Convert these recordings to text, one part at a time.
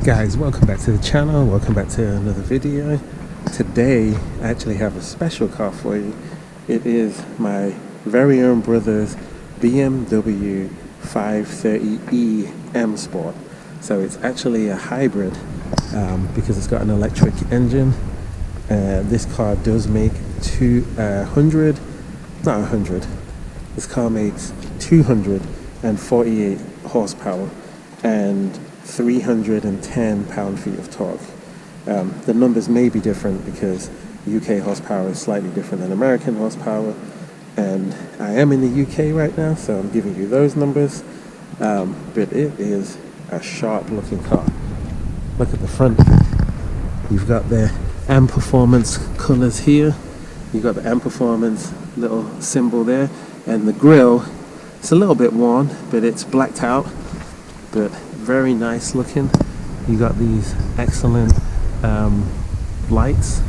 Guys, welcome back to the channel, welcome back to another video. Today I actually have a special car for you. It is my very own brother's BMW 530e M Sport. So it's actually a hybrid because it's got an electric engine. This car does make 200, not 100, this car makes 248 horsepower and 310 pound-feet of torque. The numbers may be different because UK horsepower is slightly different than American horsepower, and I am in the UK right now, so I'm giving you those numbers. But it is a sharp-looking car. Look at the front. You've got the M Performance colors here. You've got the M Performance little symbol there, and the grille. It's a little bit worn, but it's blacked out. But very nice looking. You got these excellent lights,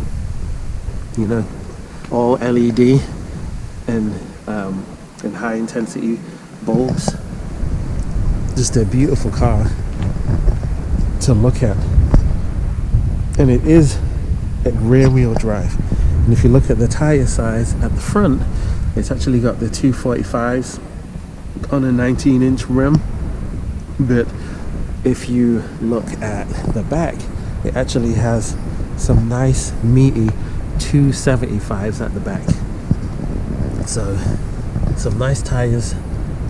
you know, all LED and high intensity bulbs. Just a beautiful car to look at, and it is a rear wheel drive. And if you look at the tire size at the front, it's actually got the 245s on a 19-inch rim. But if you look at the back, it actually has some nice meaty 275s at the back. So some nice tires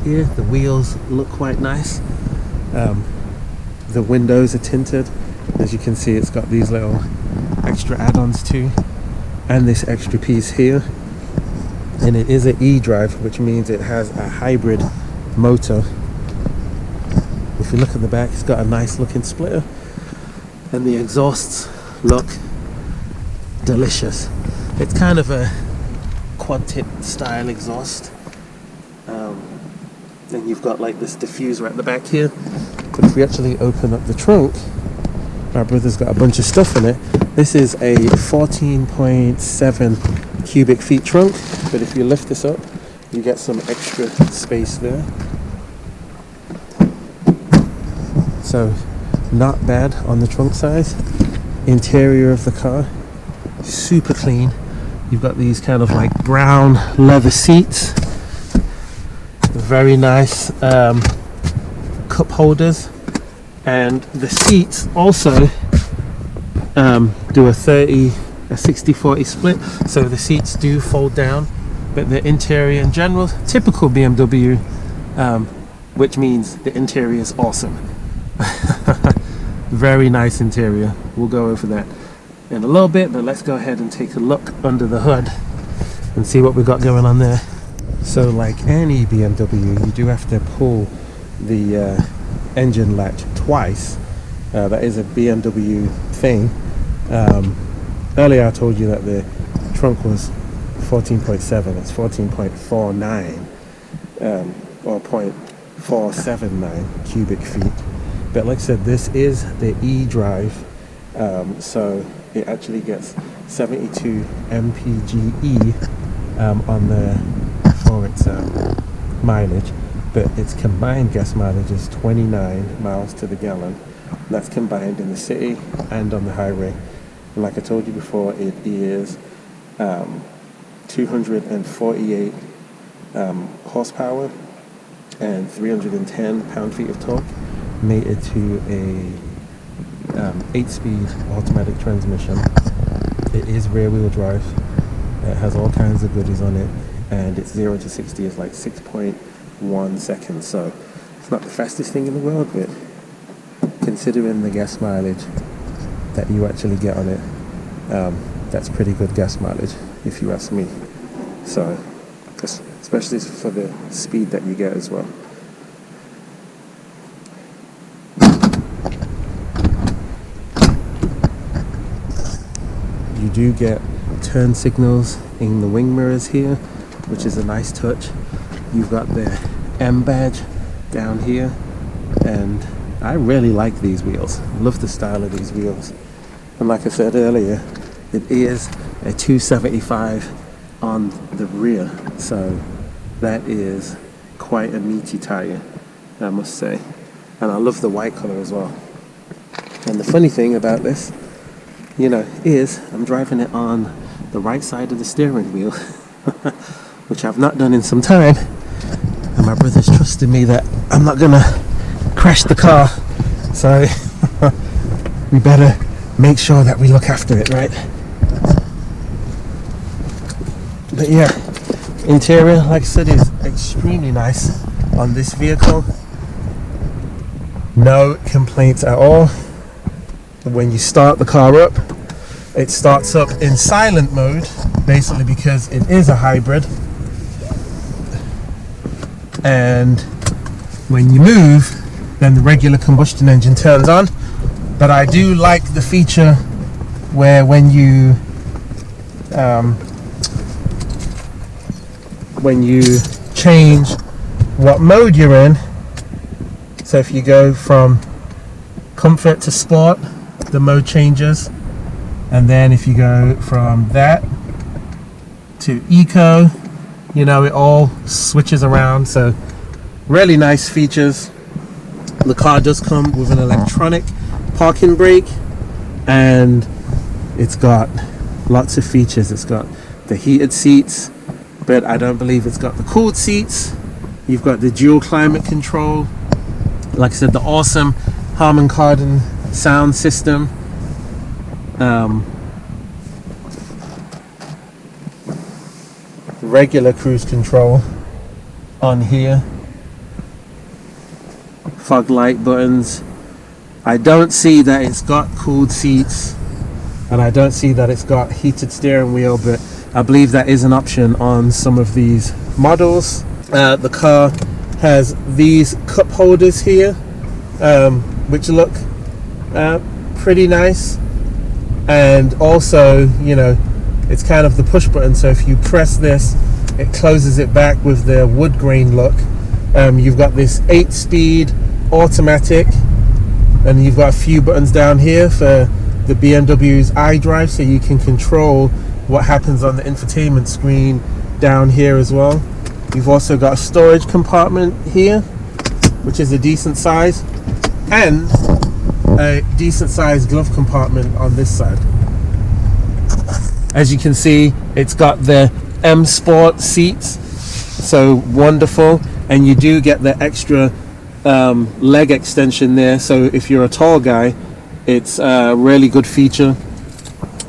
here. The wheels look quite nice. The windows are tinted. As you can see, it's got these little extra add-ons too, and this extra piece here. And it is an e-drive, which means it has a hybrid motor. If you look at the back, it's got a nice looking splitter, and the exhausts look delicious. It's kind of a quad tip style exhaust. Then you've got like this diffuser at the back here. But if we actually open up the trunk, my brother's got a bunch of stuff in it. This is a 14.7 cubic feet trunk, but if you lift this up, you get some extra space there. So not bad on the trunk size. Interior of the car, super clean. You've got these kind of like brown leather seats, very nice cup holders, and the seats also do a 60-40 split, so the seats do fold down. But the interior in general, typical BMW, which means the interior is awesome. Very nice interior. We'll go over that in a little bit, but let's go ahead and take a look under the hood and see what we got going on there. So like any BMW, you do have to pull the engine latch twice. That is a BMW thing. Earlier I told you that the trunk was 14.7. It's 14.49 or 0.479 cubic feet. But like I said, this is the e-drive, so it actually gets 72 mpge on for its mileage, but its combined gas mileage is 29 miles to the gallon. That's combined in the city and on the highway. And like I told you before, it is 248 horsepower and 310 pound-feet of torque, mated to a 8-speed automatic transmission. It is rear-wheel drive. It has all kinds of goodies on it, and its 0 to 60 is like 6.1 seconds. So it's not the fastest thing in the world, but considering the gas mileage that you actually get on it, that's pretty good gas mileage if you ask me. So especially for the speed that you get as well. You do get turn signals in the wing mirrors here, which is a nice touch. You've got the M badge down here, and I really like these wheels. I love the style of these wheels. And like I said earlier, it is a 275 on the rear, so that is quite a meaty tire, I must say. And I love the white color as well. And the funny thing about this, you know, is I'm driving it on the right side of the steering wheel, which I've not done in some time. And my brother's trusting me that I'm not gonna crash the car. So we better make sure that we look after it, right? But yeah, interior, like I said, is extremely nice on this vehicle. No complaints at all. When you start the car up, it starts up in silent mode, basically because it is a hybrid. And when you move, then the regular combustion engine turns on. But I do like the feature where when you change what mode you're in, so if you go from comfort to sport, the mode changes, and then if you go from that to eco, you know, it all switches around. So really nice features. The car does come with an electronic parking brake, and it's got lots of features. It's got the heated seats, but I don't believe it's got the cooled seats. You've got the dual climate control, like I said, the awesome Harman Kardon sound system. Regular cruise control on here, fog light buttons. I don't see that it's got cooled seats, and I don't see that it's got heated steering wheel, but I believe that is an option on some of these models. The car has these cup holders here, which look pretty nice, and also, you know, it's kind of the push button, so if you press this, it closes it back with the wood grain look. You've got this 8-speed automatic, and you've got a few buttons down here for the BMW's iDrive, so you can control what happens on the infotainment screen down here as well. You've also got a storage compartment here, which is a decent size, and a decent sized glove compartment on this side. As you can see, it's got the M Sport seats, so wonderful, and you do get the extra leg extension there, so if you're a tall guy, it's a really good feature.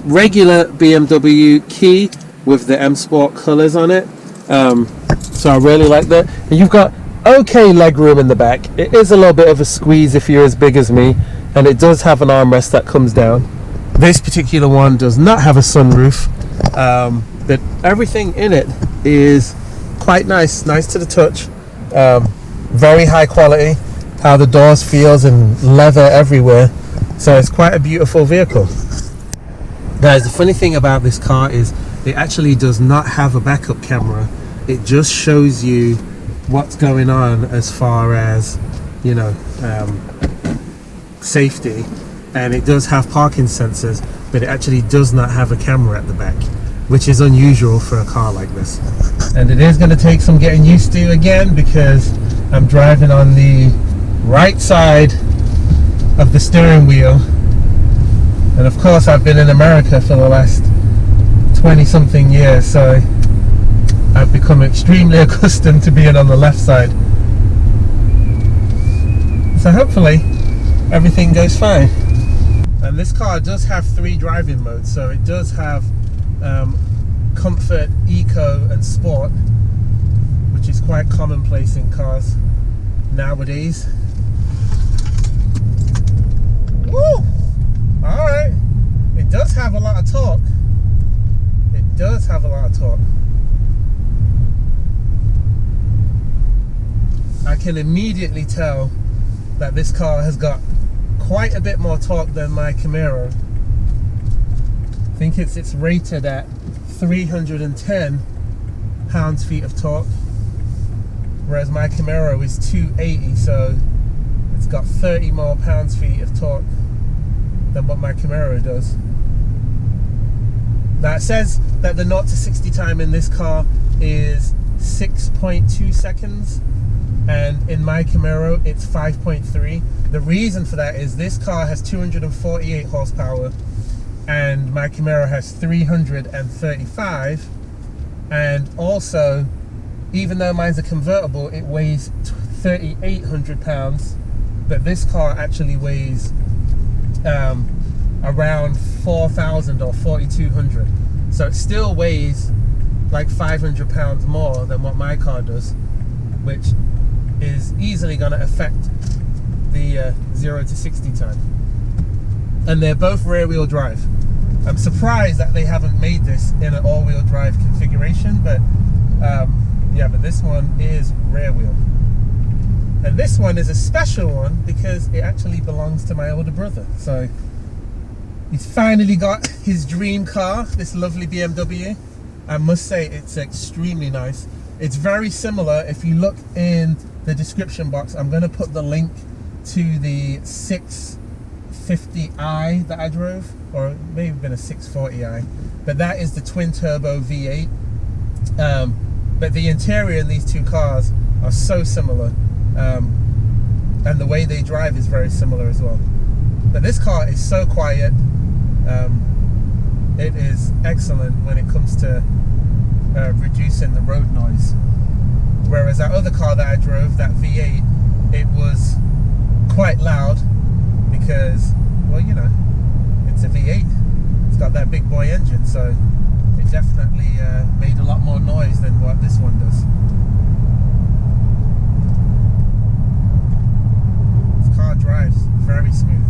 Regular BMW key with the M Sport colors on it, so I really like that. And you've got okay leg room in the back. It is a little bit of a squeeze if you're as big as me, and it does have an armrest that comes down. This particular one does not have a sunroof, but everything in it is quite nice to the touch. Very high quality, how the doors feels, and leather everywhere, so it's quite a beautiful vehicle. Guys, the funny thing about this car is it actually does not have a backup camera. It just shows you what's going on as far as, you know, safety, and it does have parking sensors, but it actually does not have a camera at the back, which is unusual for a car like this. And it is going to take some getting used to again, because I'm driving on the right side of the steering wheel, and of course I've been in America for the last 20 something years, so I've become extremely accustomed to being on the left side. So hopefully everything goes fine. And this car does have 3 driving modes, so it does have comfort, eco and sport, which is quite commonplace in cars nowadays. Woo! Alright, it does have a lot of torque. It does have a lot of torque. I can immediately tell that this car has got quite a bit more torque than my Camaro. I think it's rated at 310 pounds-feet of torque, whereas my Camaro is 280, so it's got 30 more pounds-feet of torque than what my Camaro does. Now it says that the 0 to 60 time in this car is 6.2 seconds, and in my Camaro it's 5.3. The reason for that is this car has 248 horsepower and my Camaro has 335, and also, even though mine's a convertible, it weighs 3,800 pounds, but this car actually weighs around 4,000 or 4,200. So it still weighs like 500 pounds more than what my car does, which is easily going to affect the 0 to 60 time. And they're both rear wheel drive. I'm surprised that they haven't made this in an all wheel drive configuration, but yeah, but this one is rear wheel. And this one is a special one because it actually belongs to my older brother. So he's finally got his dream car, this lovely BMW. I must say it's extremely nice. It's very similar. If you look in the description box, I'm going to put the link to the 650i that I drove, or it may have been a 640i, but that is the twin turbo V8. But the interior in these two cars are so similar, and the way they drive is very similar as well. But this car is so quiet. It is excellent when it comes to reducing the road noise. Whereas that other car that I drove, that V8, it was quite loud because, well, you know, it's a V8. It's got that big boy engine, so it definitely made a lot more noise than what this one does. This car drives very smooth.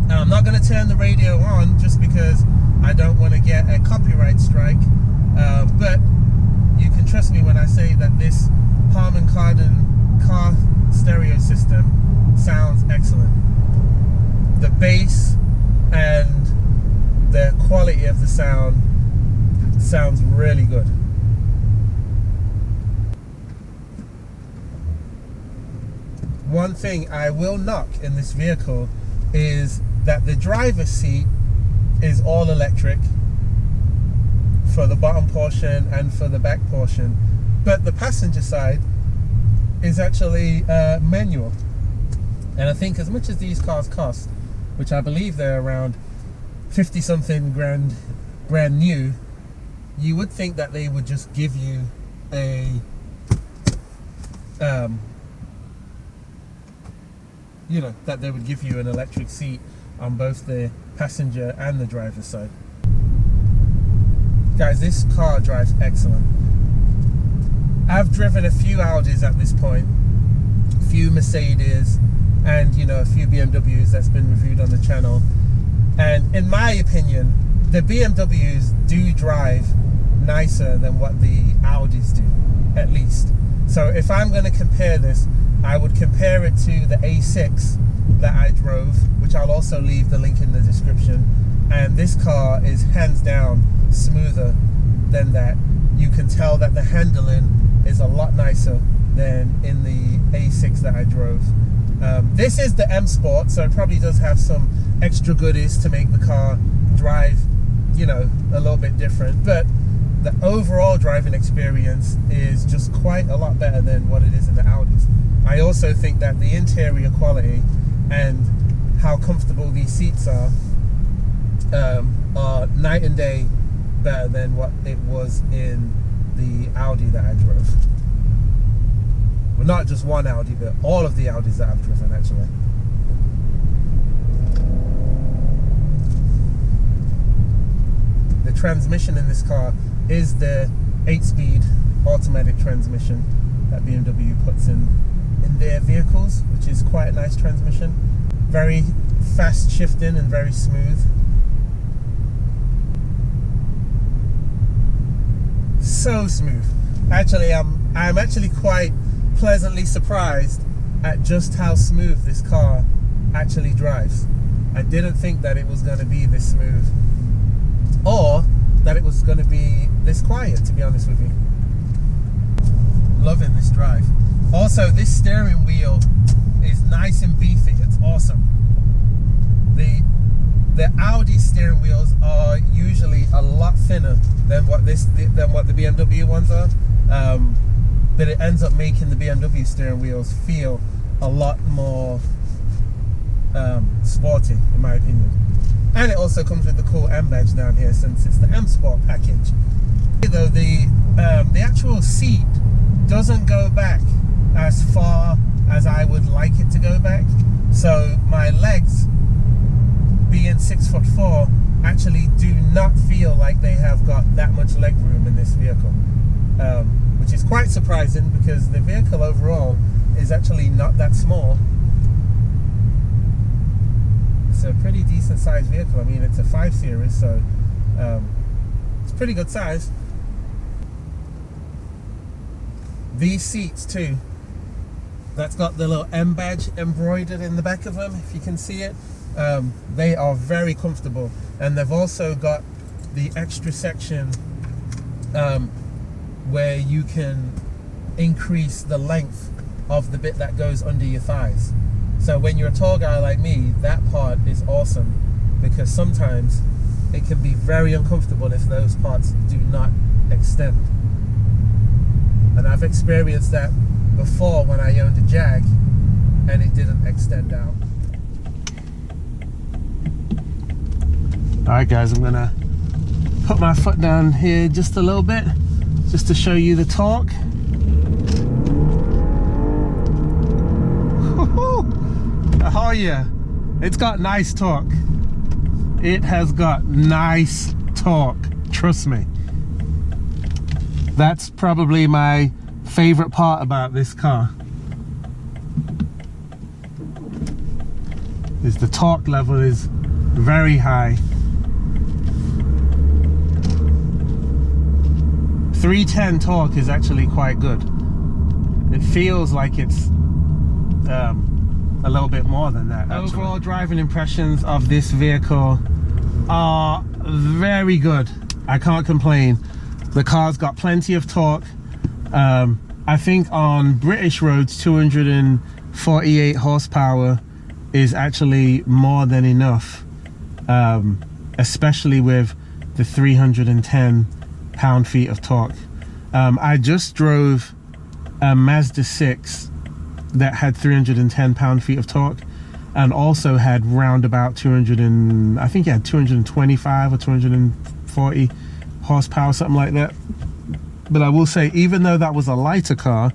Now, I'm not going to turn the radio on just because I don't want to get a copyright strike, but you can trust me when I say that this Harman Kardon car stereo system sounds excellent. The bass and the quality of the sound sounds really good. One thing I will knock in this vehicle is that the driver's seat is all electric for the bottom portion and for the back portion, but the passenger side is actually manual. And I think as much as these cars cost, which I believe they're around 50 something grand brand new, you would think that they would just give you a you know, that they would give you an electric seat on both the passenger and the driver's side. Guys, this car drives excellent. I've driven a few Audis at this point, a few Mercedes, and you know, a few BMWs that's been reviewed on the channel. And in my opinion, the BMWs do drive nicer than what the Audis do, at least. So if I'm going to compare this, I would compare it to the A6 that I drove, which I'll also leave the link in the description. And this car is hands down smoother than that. You can tell that the handling is a lot nicer than in the A6 that I drove. This is the M Sport, so it probably does have some extra goodies to make the car drive, you know, a little bit different. But the overall driving experience is just quite a lot better than what it is in the Audis. I also think that the interior quality and how comfortable these seats are night and day better than what it was in the Audi that I drove. Well, not just one Audi, but all of the Audis that I've driven, actually. The transmission in this car is the 8-speed automatic transmission that BMW puts in their vehicles, which is quite a nice transmission. Very fast shifting and very smooth. So smooth. Actually, I'm actually quite pleasantly surprised at just how smooth this car actually drives. I didn't think that it was going to be this smooth, or that it was going to be this quiet, to be honest with you. Loving this drive. Also, this steering wheel is nice and beefy. It's awesome. The Audi steering wheels are usually a lot thinner than what the BMW ones are. but it ends up making the BMW steering wheels feel a lot more sporty, in my opinion. And it also comes with the cool M badge down here, since it's the M Sport package. Though the actual seat doesn't go back as far as I would like it to go back, so my legs, being 6'4", actually do not feel like they have got that much leg room in this vehicle, which is quite surprising because the vehicle overall is actually not that small. It's a pretty decent sized vehicle. I mean, it's a 5 Series, so it's pretty good size. These seats too, that's got the little M badge embroidered in the back of them, if you can see it. They are very comfortable, and they've also got the extra section where you can increase the length of the bit that goes under your thighs. So when you're a tall guy like me, that part is awesome, because sometimes it can be very uncomfortable if those parts do not extend. And I've experienced that before when I owned a Jag and it didn't extend out. Alright guys, I'm gonna put my foot down here just a little bit, just to show you the torque. Oh yeah, it's got nice torque. It has got nice torque, trust me. That's probably my favorite part about this car, is the torque level is very high. 310 torque is actually quite good. It feels like it's a little bit more than that, actually. Overall driving impressions of this vehicle are very good. I can't complain. The car's got plenty of torque. I think on British roads 248 horsepower is actually more than enough, especially with the 310 pound-feet of torque. I just drove a Mazda 6 that had 310 pound-feet of torque, and also had round about 225 or 240 horsepower, something like that. But I will say, even though that was a lighter car,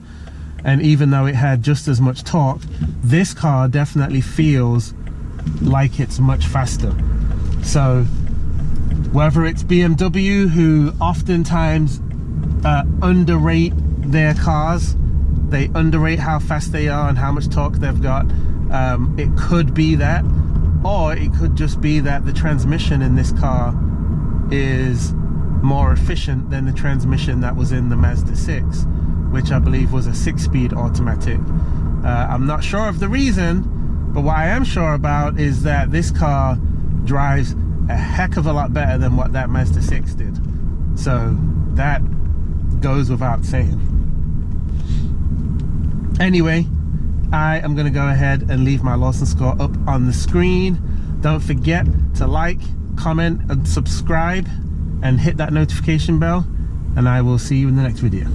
and even though it had just as much torque, this car definitely feels like it's much faster. So whether it's BMW, who oftentimes underrate their cars, they underrate how fast they are and how much torque they've got, it could be that, or it could just be that the transmission in this car is more efficient than the transmission that was in the Mazda 6, which I believe was a 6-speed automatic. I'm not sure of the reason, but what I am sure about is that this car drives a heck of a lot better than what that Mazda 6 did. So that goes without saying. Anyway, I am going to go ahead and leave my Lawson score up on the screen. Don't forget to like, comment and subscribe, and hit that notification bell, and I will see you in the next video.